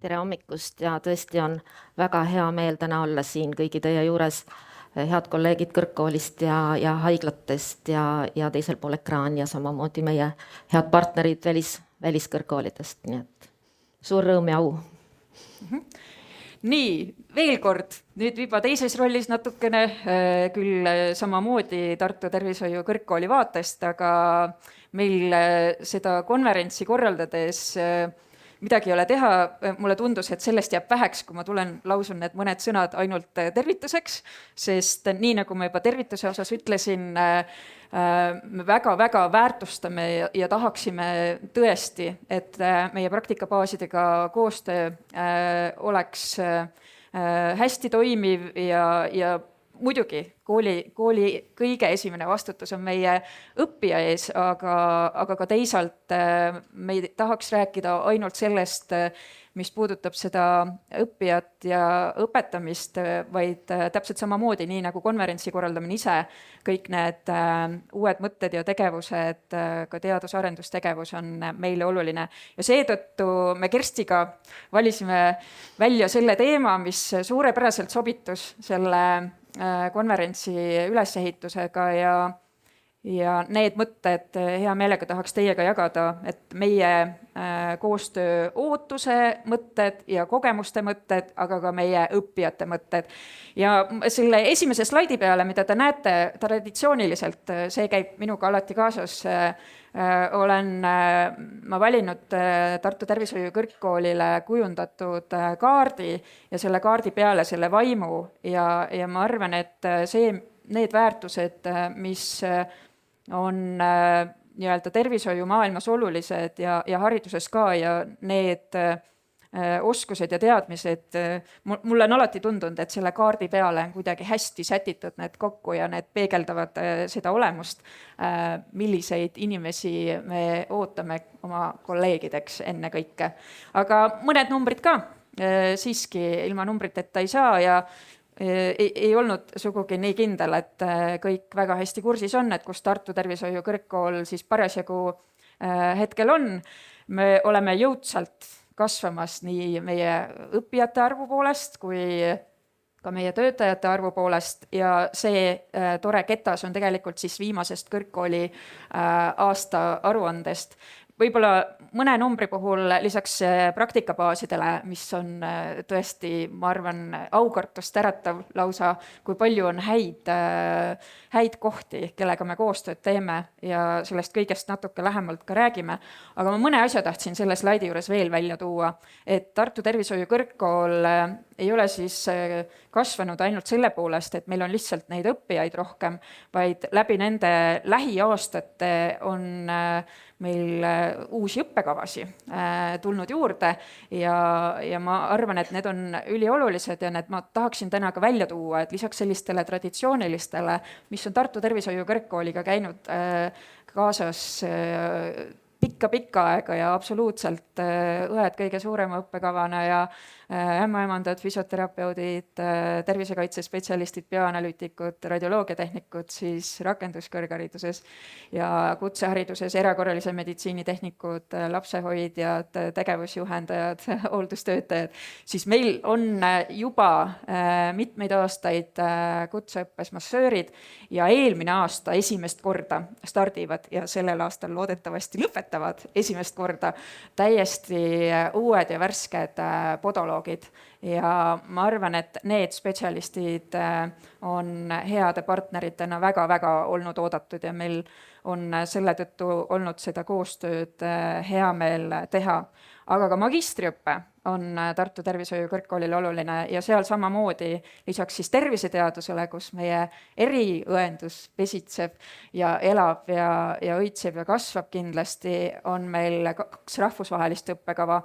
Tere hommikust ja tõesti on väga hea meel täna olla siin kõigi teie juures, head kolleegid kõrgkoolist ja haiglatest ja teisel pool ekraani ja samamoodi meie head partnerid väliskõrgkoolidest. Nii et suur rõõm ja au. Nii, veel kord, nüüd juba teises rollis natukene, küll samamoodi Tartu Tervishoiu Kõrgkooli vaatest, aga meil seda konverentsi korraldades midagi ei ole teha. Mulle tundus, et sellest jääb väheks, kui ma lausun need mõned sõnad ainult tervituseks, sest nii nagu ma juba tervituse osas ütlesin, me väga-väga väärtustame ja tahaksime tõesti, et meie praktikabaasidega koostöö oleks hästi toimiv ja muidugi kooli kõige esimene vastutus on meie õppija ees, aga ka teisalt me ei tahaks rääkida ainult sellest, mis puudutab seda õppijat ja õpetamist, vaid täpselt samamoodi, nii nagu konverentsi korraldamine ise, kõik need uued mõtted ja tegevused, ka teadus-arendustegevus on meile oluline. Ja seetõttu me Kerstiga valisime välja selle teema, mis suurepäraselt sobitus selle konverentsi ülesehitusega ja need mõtted hea meelega tahaks teiega jagada, et meie koostöö ootuse mõtted ja kogemuste mõtted, aga ka meie õppijate mõtted. Ja selle esimese slaidi peale, mida te näete traditsiooniliselt, see käib minuga alati kaasas, olen ma valinud Tartu Tervishoiu Kõrgkoolile kujundatud kaardi ja selle kaardi peale selle vaimu ja ma arvan, et need väärtused, mis on nii-öelda tervishoiu maailmas olulised ja hariduses ka ja need oskused ja teadmised, mulle on alati tundunud, et selle kaardi peale on kuidagi hästi sätitud need kokku ja need peegeldavad seda olemust, milliseid inimesi me ootame oma kolleegideks enne kõike. Aga mõned numbrid ka, siiski ilma numbriteta ei saa ja ei olnud sugugi nii kindel, et kõik väga hästi kursis on, et kus Tartu Tervishoiu Kõrgkool siis parasjagu hetkel on. Me oleme jõudsalt kasvamas nii meie õppijate arvu poolest kui ka meie töötajate arvu poolest ja see tore ketas on tegelikult siis viimasest kõrgkooli aasta aruandest. Võib-olla mõne numbri puhul lisaks praktikabaasidele, mis on tõesti, ma arvan, aukartust äratav lausa, kui palju on häid kohti, kellega me koostööd teeme ja sellest kõigest natuke lähemalt ka räägime. Aga ma mõne asja tahtsin selle slaidi juures veel välja tuua, et Tartu Tervishoiu Kõrgkool ei ole siis kasvanud ainult selle poolest, et meil on lihtsalt neid õppijaid rohkem, vaid läbi nende lähiaastate on meil uusi õppekavasi tulnud juurde ja ma arvan, et need on üliolulised ja need ma tahaksin täna ka välja tuua, et lisaks sellistele traditsioonilistele, mis on Tartu Tervishoiu Kõrgkooliga käinud kaasas pikka aega ja absoluutselt õed kõige suurema õppekavana ja ämmaemandad, füsioterapeudid, tervisekaitsespetsialistid, bioanalüütikud, radioloogiatehnikud, siis rakenduskõrghariduses ja kutsehariduses erakorralise meditsiini tehnikud, lapsehoidjad, tegevusjuhendajad, hooldustöötajad, siis meil on juba mitmeid aastaid kutseõppes massöörid ja eelmine aasta esimest korda stardivad ja sellel aastal loodetavasti lõpetavad esimest korda täiesti uued ja värsked podoloogid ja ma arvan, et need spetsialistid on heade partneritena väga-väga olnud oodatud ja meil on selle tõttu olnud seda koostööd hea meel teha. Aga ka magistriõppe on Tartu Tervishoiu Kõrgkoolile oluline ja seal samamoodi lisaks siis terviseteadusele, kus meie eriõendus pesitseb ja elab ja õitseb ja kasvab kindlasti, on meil 2 rahvusvahelist õppekava.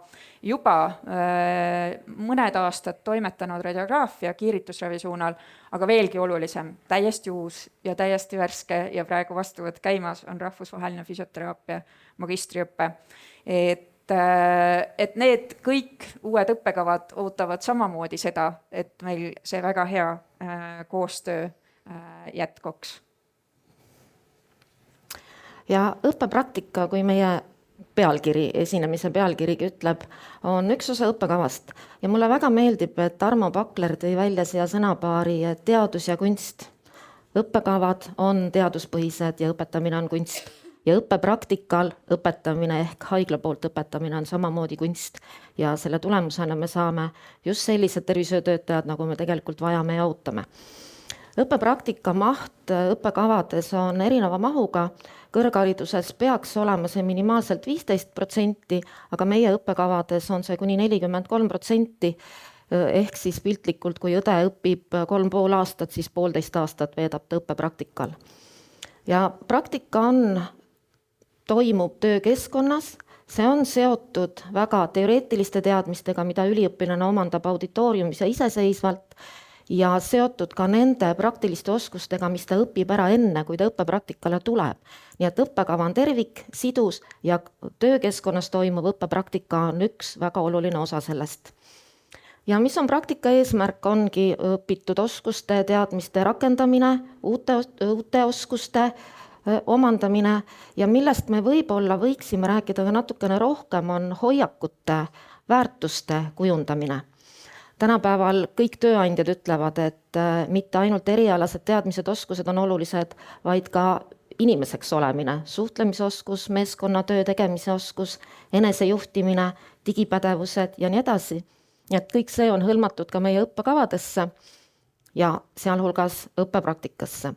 Juba mõned aastad toimetanud radiograafia kiiritusravi suunal, aga veelgi olulisem, täiesti uus ja täiesti värske ja praegu vastuvõtt käimas on rahvusvaheline füsioteraapia magistriõppe. Et need kõik uued õppekavad ootavad samamoodi seda, et meil see väga hea koostöö jätkuks. Ja õppepraktika kui meie pealkiri, esinemise pealkirigi ütleb, on üks osa õppekavast. Ja mulle väga meeldib, et Armo Pakler tõi välja siia sõnapaari, et teadus ja kunst. Õppekavad on teaduspõhised ja õpetamine on kunst. Ja õppepraktikal õpetamine ehk haigla poolt õpetamine on samamoodi kunst. Ja selle tulemusena me saame just sellised tervishoiutöötajad, nagu me tegelikult vajame ja ootame. Õppepraktika maht õppekavades on erineva mahuga. Kõrghariduses peaks olema see minimaalselt 15%, aga meie õppekavades on see kuni 43%. Ehk siis piltlikult, kui õde õpib 3,5 aastat, siis 1,5 aastat veedab ta õppepraktikal. Ja praktika toimub töökeskkonnas, see on seotud väga teoreetiliste teadmistega, mida üliõpilane omandab auditooriumis ja iseseisvalt, ja seotud ka nende praktiliste oskustega, mis ta õpib ära enne, kui ta õppepraktikale tuleb. Nii et õppekava on tervik, sidus ja töökeskkonnas toimuv õppepraktika on üks väga oluline osa sellest. Ja mis on praktika eesmärk, ongi õpitud oskuste, teadmiste rakendamine, uute oskuste omandamine ja millest me võib-olla võiksime rääkida ka natukene rohkem, on hoiakute, väärtuste kujundamine. Tänapäeval kõik tööandjad ütlevad, et mitte ainult erialased teadmised, oskused on olulised, vaid ka inimeseks olemine, suhtlemisoskus, meeskonnatöö tegemise oskus, enesejuhtimine, digipädevused ja nii edasi. Et kõik see on hõlmatud ka meie õppekavadesse ja sealhulgas õppepraktikasse.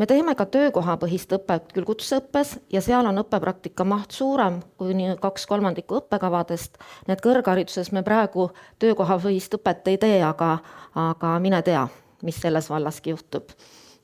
Me teeme ka töökohapõhist õpet küll kutseõppes ja seal on õppepraktika maht suurem kui 2/3 õppekavadest. Need kõrghariduses me praegu töökohapõhist õpet ei tee, aga mine tea, mis selles vallaski juhtub.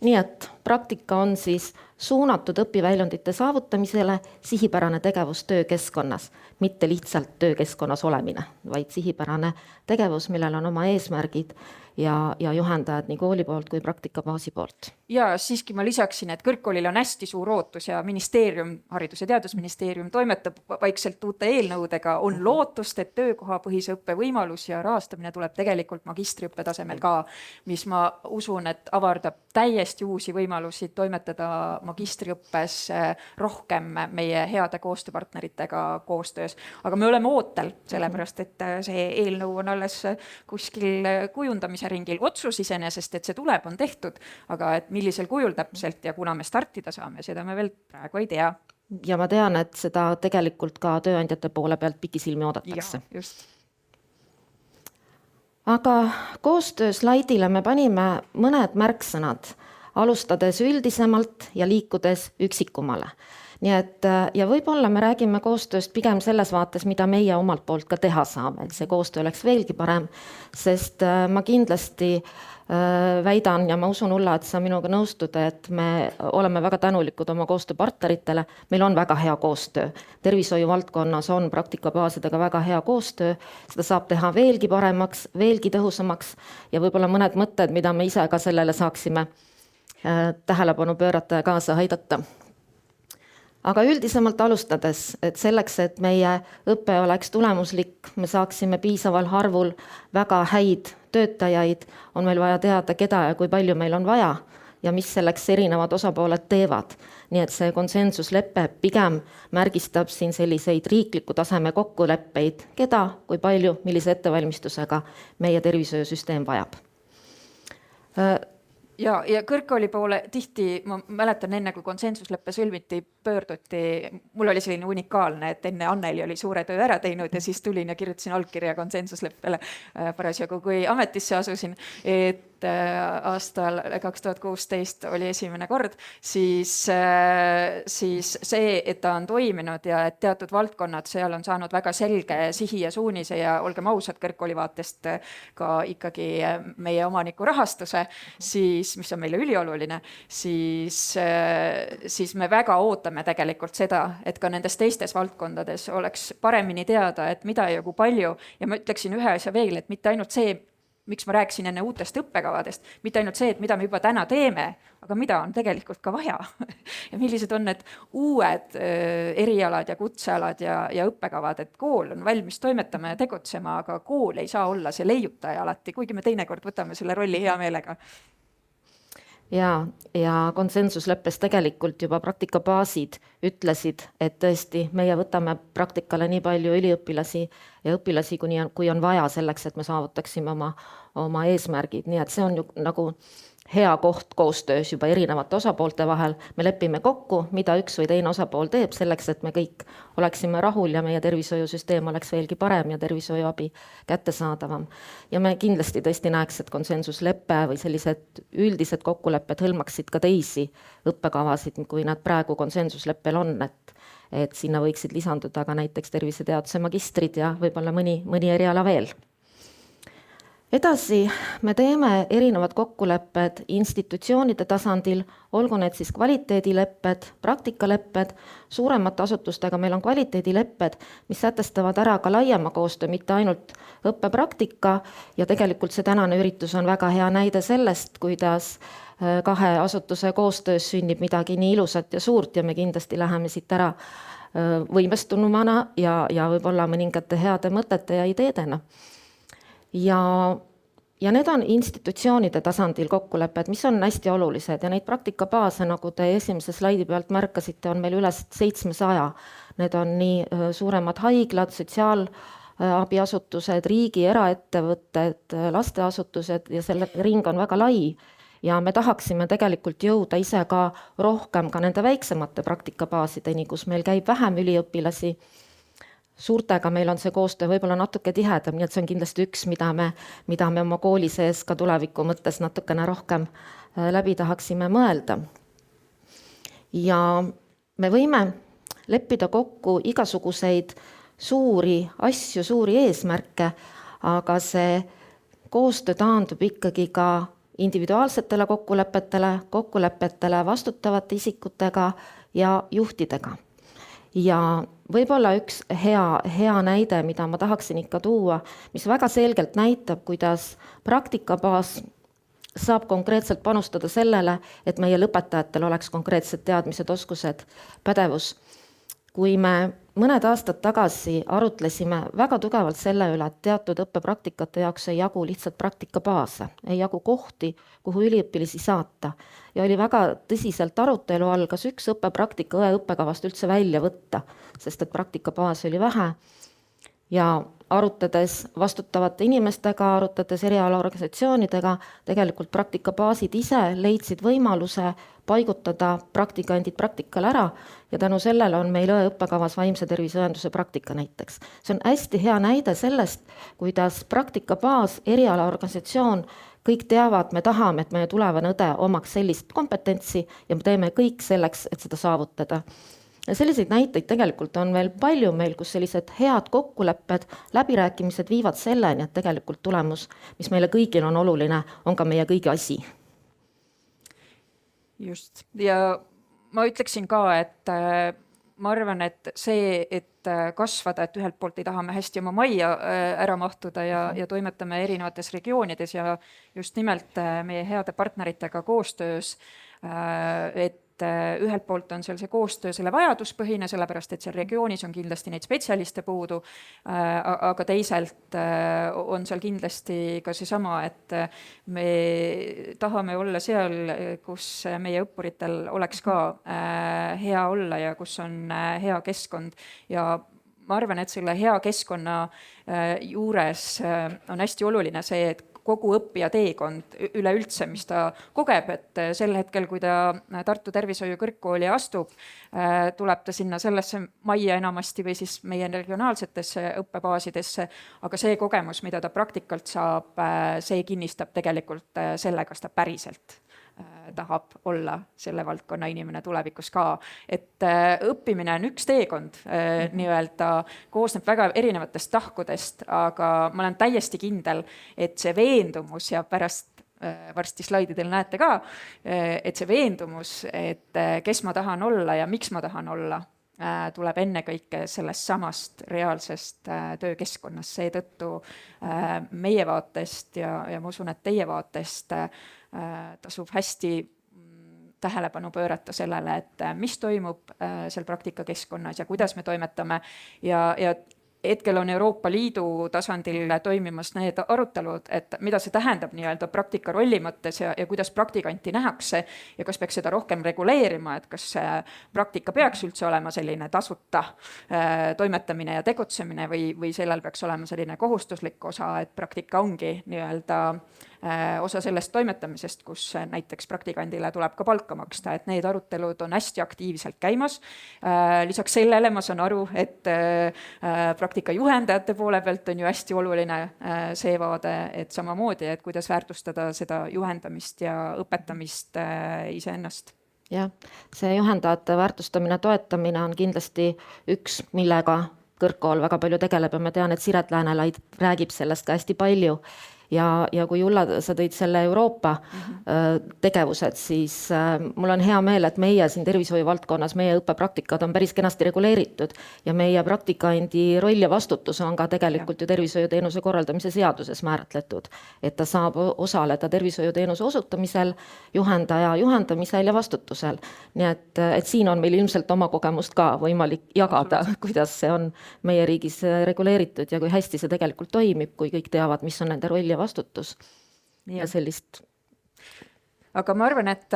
Nii et praktika on siis suunatud õpiväljundite saavutamisele, sihipärane tegevus töökeskkonnas, mitte lihtsalt töökeskkonnas olemine, vaid sihipärane tegevus, millel on oma eesmärgid ja juhendajad nii kooli poolt kui praktikabaasi poolt. Ja siiski ma lisaksin, et kõrgkoolil on hästi suur ootus ja ministeerium, Haridus- ja Teadusministeerium toimetab vaikselt uute eelnõudega, on lootust, et töökohapõhise õppe võimalus ja rahastamine tuleb tegelikult magistriõppe tasemel ka, mis ma usun, et avardab täiesti uusi võimalusi toimetada magistriõppes rohkem meie heade koostööpartneritega koostöös. Aga me oleme ootel, sellepärast et see eelnõu on alles kuskil kujundamise ringil. Otsus iseenesest, et see tuleb, on tehtud, aga et millisel kujul täpselt ja kuna me startida saame, seda me veel praegu ei tea. Ja ma tean, et seda tegelikult ka tööandjate poole pealt pikisilmi oodatakse. Ja, just. Aga koostöö slaidile me panime mõned märksõnad, alustades üldisemalt ja liikudes üksikumale. Nii et, ja võib-olla me räägime koostööst pigem selles vaates, mida meie omalt poolt ka teha saame, et see koostöö oleks veelgi parem, sest ma kindlasti väidan ja ma usun, Ulla, et sa minuga nõustud, et me oleme väga tänulikud oma koostööpartneritele. Meil on väga hea koostöö. Tervishoiu valdkonnas on praktikabaasidega väga hea koostöö. Seda saab teha veelgi paremaks, veelgi tõhusamaks ja võib-olla mõned mõtted, mida me ise ka sellele saaksime tähelepanu pöörata ja kaasa aidata. Aga üldisemalt alustades, et selleks, et meie õpe oleks tulemuslik, me saaksime piisaval arvul väga häid töötajaid, on meil vaja teada, keda ja kui palju meil on vaja ja mis selleks erinevad osapooled teevad. Nii et see konsensuslepe pigem märgistab siin selliseid riikliku taseme kokkuleppeid, keda, kui palju, millise ettevalmistusega meie tervishoiusüsteem vajab. Ja kõrgkooli poole tihti, ma mäletan enne, kui konsensusleppe sõlmiti, pöörduti, mul oli selline unikaalne, et enne Anneli oli suure töö ära teinud ja siis tulin ja kirjutasin allkirja konsensusleppele parasjagu, kui ametisse asusin, et aastal 2016 oli esimene kord, siis see, et ta on toiminud ja et teatud valdkonnad seal on saanud väga selge sihi ja suunise ja olgem ausad, kõrgkooli vaatest ka ikkagi meie omaniku rahastuse, siis, mis on meile ülioluline, siis me väga ootame tegelikult seda, et ka nendes teistes valdkondades oleks paremini teada, et mida ja kui palju. Ja ma ütleksin ühe asja veel, et mitte ainult see, miks ma rääkisin enne uutest õppekavadest, mitte ainult see, et mida me juba täna teeme, aga mida on tegelikult ka vaja. Ja millised on need uued erialad ja kutsealad ja õppekavad, et kool on valmis toimetama ja tegutsema, aga kool ei saa olla see leiutaja alati, kuigi me teinekord võtame selle rolli hea meelega. ja konsensusleppes tegelikult juba praktikabaasid ütlesid, et tõesti meie võtame praktikale nii palju üliõpilasi ja õpilasi, kui on vaja selleks, et me saavutaksime oma eesmärgid, nii et see on ju nagu hea koht koostöös juba erinevate osapoolte vahel. Me lepime kokku, mida üks või teine osapool teeb selleks, et me kõik oleksime rahul ja meie tervishoiusüsteem oleks veelgi parem ja tervishoiuabi kättesaadavam. Ja me kindlasti tõesti näeks, et konsensusleppe või sellised üldised kokkulepped hõlmaksid ka teisi õppekavasid, kui nad praegu konsensusleppel on, et sinna võiksid lisanduda ka näiteks terviseteaduse magistrid ja võib-olla mõni eriala veel. Edasi me teeme erinevad kokkulepped institutsioonide tasandil, olgu need siis kvaliteedilepped, praktikalepped, suuremate asutustega meil on kvaliteedilepped, mis sätestavad ära ka laiema koostöö, mitte ainult õppepraktika ja tegelikult see tänane üritus on väga hea näide sellest, kuidas kahe asutuse koostöös sünnib midagi nii ilusat ja suurt ja me kindlasti läheme siit ära võimestunumana ja võib-olla mõningate heade mõtete ja ideedena. Ja need on institutsioonide tasandil kokkulepped, mis on hästi olulised ja neid praktikabaase, nagu te esimese slaidi pealt märkasite, on meil üle 700. Need on nii suuremad haiglad, sotsiaalabiasutused, riigi eraettevõtted, lasteasutused ja selle ring on väga lai. Ja me tahaksime tegelikult jõuda ise ka rohkem ka nende väiksemate praktikabaasideni, kus meil käib vähem üliõpilasi. Suurtega meil on see koostöö võib-olla natuke tihedam, nii et see on kindlasti üks, mida me oma kooli sees ka tuleviku mõttes natukene rohkem läbi tahaksime mõelda. Ja me võime leppida kokku igasuguseid suuri asju, suuri eesmärke, aga see koostöö taandub ikkagi ka individuaalsetele kokkulepetele vastutavate isikutega ja juhtidega. Ja võib-olla üks hea näide, mida ma tahaksin ikka tuua, mis väga selgelt näitab, kuidas praktikabaas saab konkreetselt panustada sellele, et meie lõpetajatel oleks konkreetsed teadmised, oskused, pädevus. Kui me mõned aastad tagasi arutlesime väga tugevalt selle üle, et teatud õppepraktikate jaoks ei jagu lihtsalt praktikabaase, ei jagu kohti, kuhu üliõpilasi saata. Ja oli väga tõsiselt arutelu all, kas üks õppepraktika õppekavast üldse välja võtta, sest et praktikabaasi oli vähe. Ja arutades vastutavate inimestega, arutades erialaorganisatsioonidega, tegelikult praktikabaasid ise leidsid võimaluse paigutada praktikandid praktikal ära ja tänu sellele on meil õppekavas vaimse tervise õenduse praktika näiteks. See on hästi hea näide sellest, kuidas praktikabaas, erialaorganisatsioon, kõik teavad, me tahame, et meie tulevane õde omaks sellist kompetentsi ja me teeme kõik selleks, et seda saavutada. Ja selliseid näiteid tegelikult on veel palju meil, kus sellised head kokkulepped, läbirääkimised viivad selleni, et tegelikult tulemus, mis meile kõigil on oluline, on ka meie kõigi asi. Just. Ja ma ütleksin ka, et ma arvan, et see, et kasvada, et ühelt poolt ei taha me hästi oma majja ära mahtuda ja toimetame erinevates regioonides ja just nimelt meie heade partneritega koostöös, et ühelt poolt on seal see koostöö selle vajaduspõhine, sellepärast et seal regioonis on kindlasti neid spetsialiste puudu, aga teisalt on seal kindlasti ka seesama, et me tahame olla seal, kus meie õppuritel oleks ka hea olla ja kus on hea keskkond ja ma arvan, et selle hea keskkonna juures on hästi oluline see, et kogu õppija teekond üleüldse, mis ta kogeb, et sel hetkel, kui ta Tartu Tervishoiu Kõrgkooli astub, tuleb ta sinna sellesse majja enamasti või siis meie regionaalsetesse õppebaasidesse, aga see kogemus, mida ta praktikalt saab, see kinnistab tegelikult selle, kas ta päriselt tahab olla selle valdkonna inimene tulevikus ka. Et õppimine on üks teekond, nii-öelda koosneb väga erinevatest tahkudest, aga ma olen täiesti kindel, et see veendumus ja pärast varsti slaididel näete ka, et see veendumus, et kes ma tahan olla ja miks ma tahan olla, tuleb ennekõike sellest samast reaalsest töökeskkonnast. Seetõttu meie vaatest ja ma usun, et teie vaatest tasub hästi tähelepanu pöörata sellele, et mis toimub seal praktikakeskkonnas ja kuidas me toimetame ja hetkel on Euroopa Liidu tasandil toimimas need arutelud, et mida see tähendab nii-öelda praktika rolli mõttes ja kuidas praktikanti nähakse ja kas peaks seda rohkem reguleerima, et kas praktika peaks üldse olema selline tasuta toimetamine ja tegutsemine või sellel peaks olema selline kohustuslik osa, et praktika ongi nii-öelda osa sellest toimetamisest, kus näiteks praktikandile tuleb ka palka maksta, et need arutelud on hästi aktiivselt käimas. Lisaks sellele ma saan aru, et praktika juhendajate poole pealt on ju hästi oluline see vaade, et samamoodi, et kuidas väärtustada seda juhendamist ja õpetamist iseennast. Jah, see juhendajate väärtustamine, toetamine on kindlasti üks, millega kõrgkool väga palju tegeleb ja ma tean, et Siret Läänelaid räägib sellest ka hästi palju. Ja kui Ulla, sa tõid selle Euroopa tegevused, siis mul on hea meel, et meie siin tervishoiu valdkonnas, meie õppepraktikad on päris kenasti reguleeritud ja meie praktikandi roll ja vastutus on ka tegelikult ju tervishoiuteenuse korraldamise seaduses määratletud, et ta saab osaleda tervishoiuteenuse osutamisel, juhendaja juhendamisel ja vastutusel. Nii et siin on meil ilmselt oma kogemust ka võimalik jagada, kuidas see on meie riigis reguleeritud ja kui hästi see tegelikult toimib, kui kõik teavad, mis on nende roll ja vastutus ja sellist. Aga ma arvan, et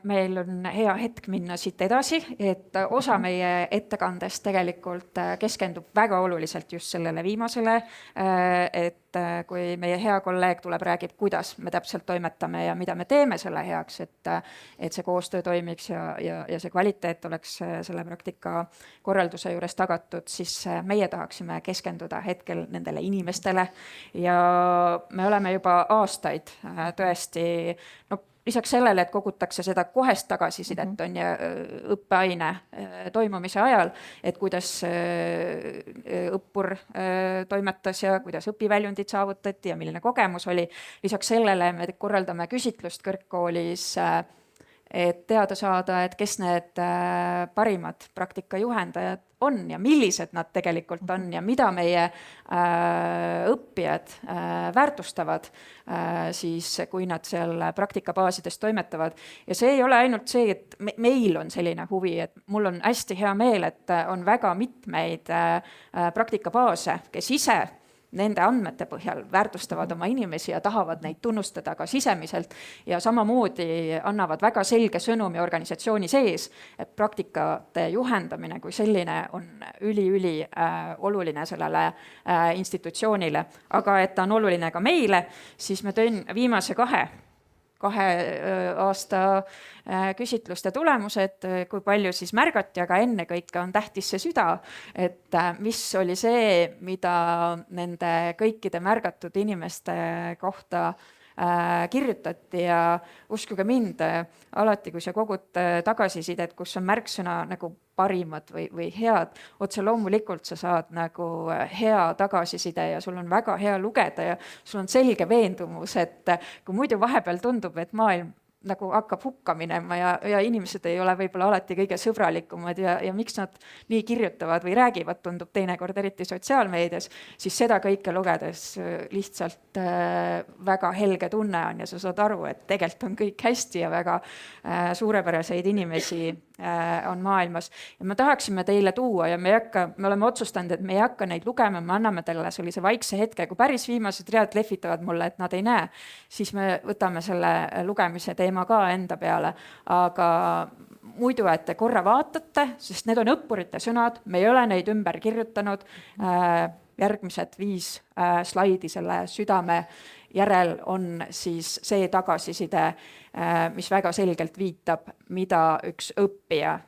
meil on hea hetk minna siit edasi, et osa meie ettekandest tegelikult keskendub väga oluliselt just sellele viimasele, et kui meie hea kolleeg tuleb, räägib, kuidas me täpselt toimetame ja mida me teeme selle heaks, et see koostöö toimiks ja see kvaliteet oleks selle praktika korralduse juures tagatud, siis meie tahaksime keskenduda hetkel nendele inimestele ja me oleme juba aastaid tõesti, lisaks sellele, et kogutakse seda kohest tagasisidet on ja õppeaine toimumise ajal, et kuidas õppur toimetas ja kuidas õpiväljundid saavutati ja milline kogemus oli. Lisaks sellele me korraldame küsitlust kõrgkoolis, et teada saada, et kes need parimad praktikajuhendajad on ja millised nad tegelikult on ja mida meie õppijad väärtustavad, siis kui nad seal praktikabaasides toimetavad. Ja see ei ole ainult see, et meil on selline huvi, et mul on hästi hea meel, et on väga mitmeid praktikabaase, kes ise nende andmete põhjal väärtustavad oma inimesi ja tahavad neid tunnustada ka sisemiselt ja samamoodi annavad väga selge sõnumi organisatsiooni sees, et praktikate juhendamine kui selline on üli oluline sellele institutsioonile, aga et ta on oluline ka meile, siis me tõin viimase kahe aasta küsitluste tulemused, kui palju siis märgati, aga ennekõike on tähtis see süda, et mis oli see, mida nende kõikide märgatud inimeste kohta kirjutati ja uskuge mind, alati kui sa kogud tagasisidet, kus on märksõna nagu parimad või head, otse loomulikult sa saad nagu hea tagasiside ja sul on väga hea lugeda ja sul on selge veendumus, et kui muidu vahepeal tundub, et maailm nagu hakkab hukka minema ja inimesed ei ole võib-olla alati kõige sõbralikumad ja miks nad nii kirjutavad või räägivad, tundub teinekord eriti sotsiaalmeedias, siis seda kõike lugedes lihtsalt väga helge tunne on ja sa saad aru, et tegelikult on kõik hästi ja väga suurepäraseid inimesi on maailmas. Ja me tahaksime teile tuua ja me oleme otsustanud, et me ei hakka neid lugema, me anname teile sellise vaikse hetke, kui päris viimased read lehvitavad mulle, et nad ei näe, siis me võtame selle lugemise teema ka enda peale, aga muidu, et te korra vaatate, sest need on õppurite sõnad, me ei ole neid ümber kirjutanud, järgmised 5 slaidi selle südame järel on siis see tagasiside, mis väga selgelt viitab, mida üks õppija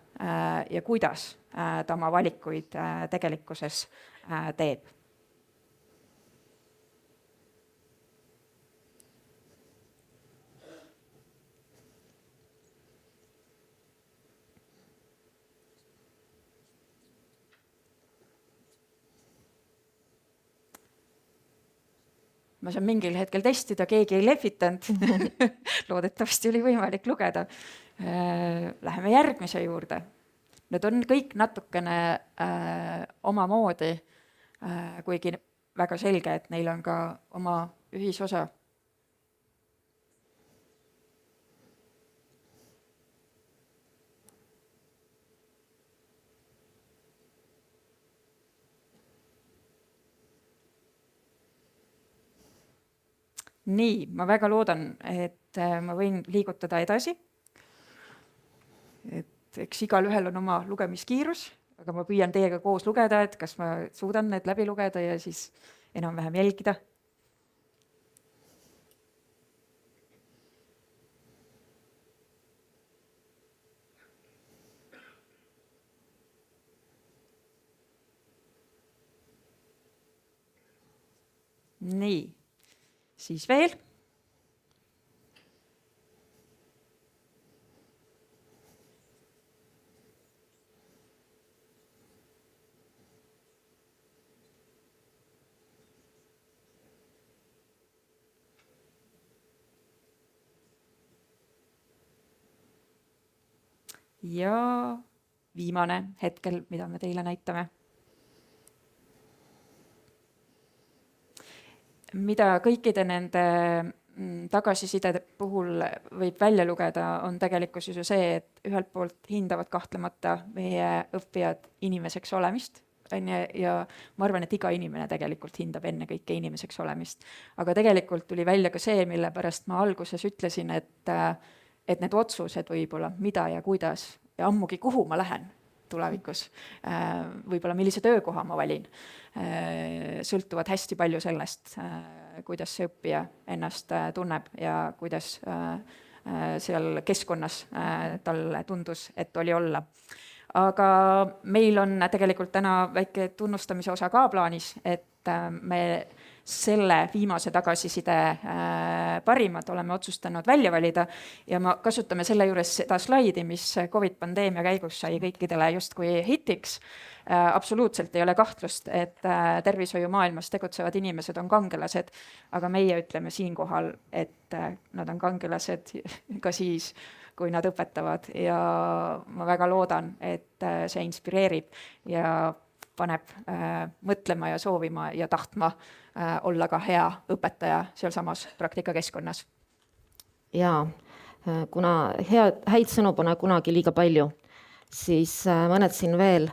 ja kuidas ta oma valikuid tegelikkuses teeb. Ma saan mingil hetkel testida, keegi ei lehvitanud. Loodetavasti oli võimalik lugeda. Läheme järgmise juurde. Need on kõik natukene omamoodi, kuigi väga selge, et neil on ka oma ühisosa. Nii, ma väga loodan, et ma võin liigutada edasi. Et eks igal ühel on oma lugemiskiirus, aga ma püüan teiega koos lugeda, et kas ma suudan need läbi lugeda ja siis enam-vähem jälgida. Nii, siis veel. Ja viimane hetkel, mida me teile näitame. Mida kõikide nende tagasiside puhul võib välja lugeda, on tegelikult ju see, et ühelt poolt hindavad kahtlemata meie õppijad inimeseks olemist, ja ma arvan, et iga inimene tegelikult hindab enne kõike inimeseks olemist. Aga tegelikult tuli välja ka see, mille pärast ma alguses ütlesin, et need otsused võib-olla, mida ja kuidas ja ammugi kuhu ma lähen tulevikus, võib-olla millise töökoha ma valin, sõltuvad hästi palju sellest, kuidas see õppija ennast tunneb ja kuidas seal keskkonnas talle tundus, et oli olla. Aga meil on tegelikult täna väike tunnustamise osa ka plaanis, et me selle viimase tagasiside parimad oleme otsustanud välja valida ja ma kasutame selle juures seda slaidi, mis COVID-pandeemia käigus sai kõikidele justkui hitiks. Absoluutselt ei ole kahtlust, et tervishoiumaailmas tegutsevad inimesed on kangelased, aga meie ütleme siinkohal, et nad on kangelased ka siis, kui nad õpetavad ja ma väga loodan, et see inspireerib ja paneb mõtlema ja soovima ja tahtma olla ka hea õpetaja sealsamas praktikakeskkonnas. Ja kuna häid sõnu pole kunagi liiga palju, siis mõned siin veel.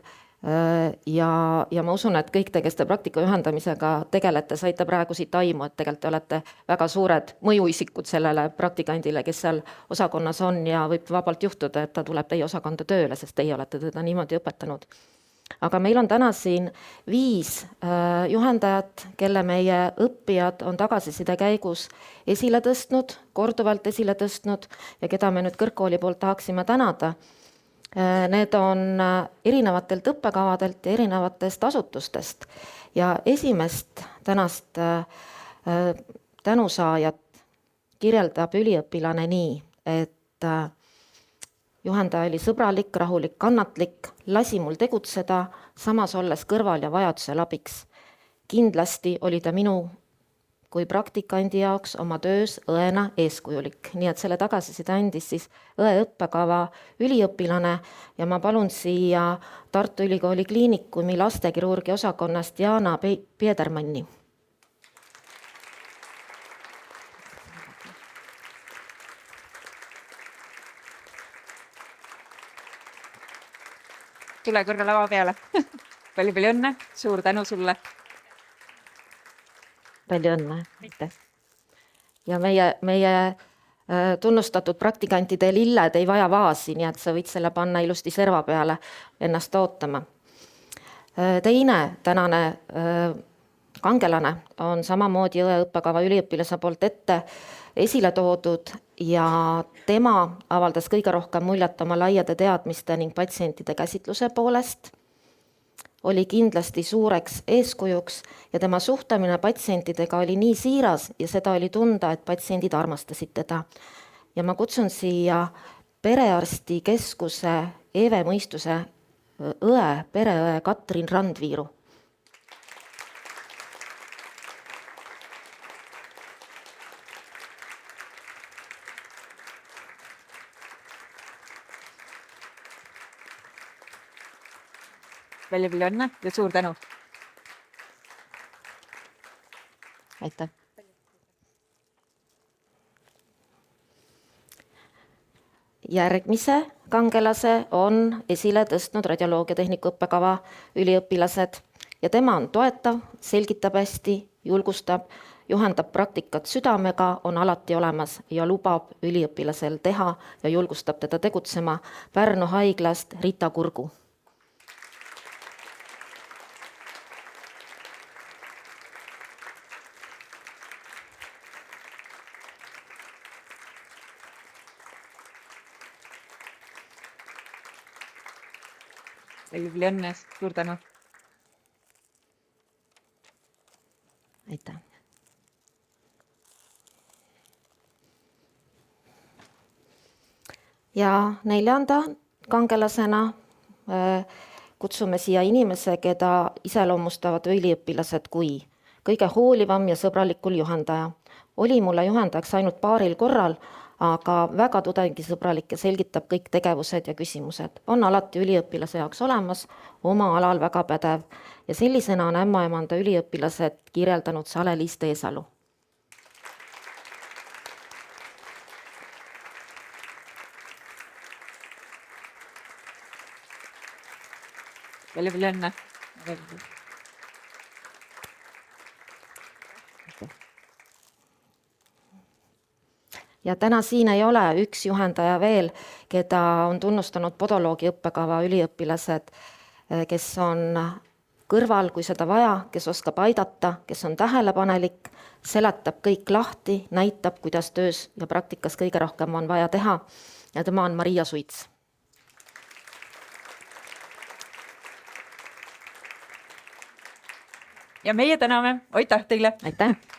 Ja ma usun, et kõik te, kes te praktika ühendamisega tegelete, saite praegu siit aimu, et tegelikult te olete väga suured mõjuisikud sellele praktikandile, kes seal osakonnas on ja võib vabalt juhtuda, et ta tuleb teie osakonda tööle, sest teie olete teda niimoodi õpetanud. Aga meil on täna siin 5 juhendajat, kelle meie õppijad on tagasiside käigus esile tõstnud, korduvalt esile tõstnud ja keda me nüüd kõrgkooli poolt tahaksime tänada. Need on erinevatelt õppekavadelt ja erinevatest asutustest ja esimest tänast tänusaajat kirjeldab üliõpilane nii, et juhendaja oli sõbralik, rahulik, kannatlik, lasi mul tegutseda, samas olles kõrval ja vajadusel abiks. Kindlasti oli ta minu kui praktikandi jaoks oma töös õena eeskujulik. Nii et selle tagasiside andis siis õeõppekava üliõpilane ja ma palun siia Tartu Ülikooli Kliinikumi lastekirurgia osakonnast Jana Piedermanni. Tule korra lava peale. Palju õnne, suur tänu sulle. Palju õnne. Ja meie tunnustatud praktikantide lilled ei vaja vaasi, nii et sa võid selle panna ilusti serva peale ennast ootama. Teine tänane kangelane on samamoodi õeõppekava üliõpilase poolt ette esile toodud ja tema avaldas kõige rohkem muljet oma laiade teadmiste ning patsientide käsitluse poolest. Oli kindlasti suureks eeskujuks ja tema suhtamine patsientidega oli nii siiras ja seda oli tunda, et patsiendid armastasid teda. Ja ma kutsun siia perearsti keskuse EVE mõistuse pereõe Katrin Randviiru. Palju õnne ja suur tänu. Aitäh. Järgmise kangelase on esile tõstnud radioloogiatehniku õppekava üliõpilased ja tema on toetav, selgitab hästi, julgustab, juhendab praktikat südamega, on alati olemas ja lubab üliõpilasel teha ja julgustab teda tegutsema. Pärnu haiglast Rita Kurgu. Palju õnne, suur tänu. Aitäh. Ja 4. kangelasena kutsume siia inimese, keda iseloomustavad üliõpilased kui kõige hoolivam ja sõbralikul juhendaja. Oli mulle juhendajaks ainult paaril korral, aga väga tudengisõbralik ja selgitab kõik tegevused ja küsimused. On alati üliõpilase jaoks olemas, oma alal väga pädev ja sellisena on ämmaemanda üliõpilased kirjeldanud Sale-Liis Teesalu. Palju õnne. Ja täna siin ei ole üks juhendaja veel, keda on tunnustanud podoloogi õppekava üliõpilased, kes on kõrval, kui seda vaja, kes oskab aidata, kes on tähelepanelik, seletab kõik lahti, näitab, kuidas töös ja praktikas kõige rohkem on vaja teha. Ja tema on Maria Suits. Ja meie täname, aitäh teile! Aitäh!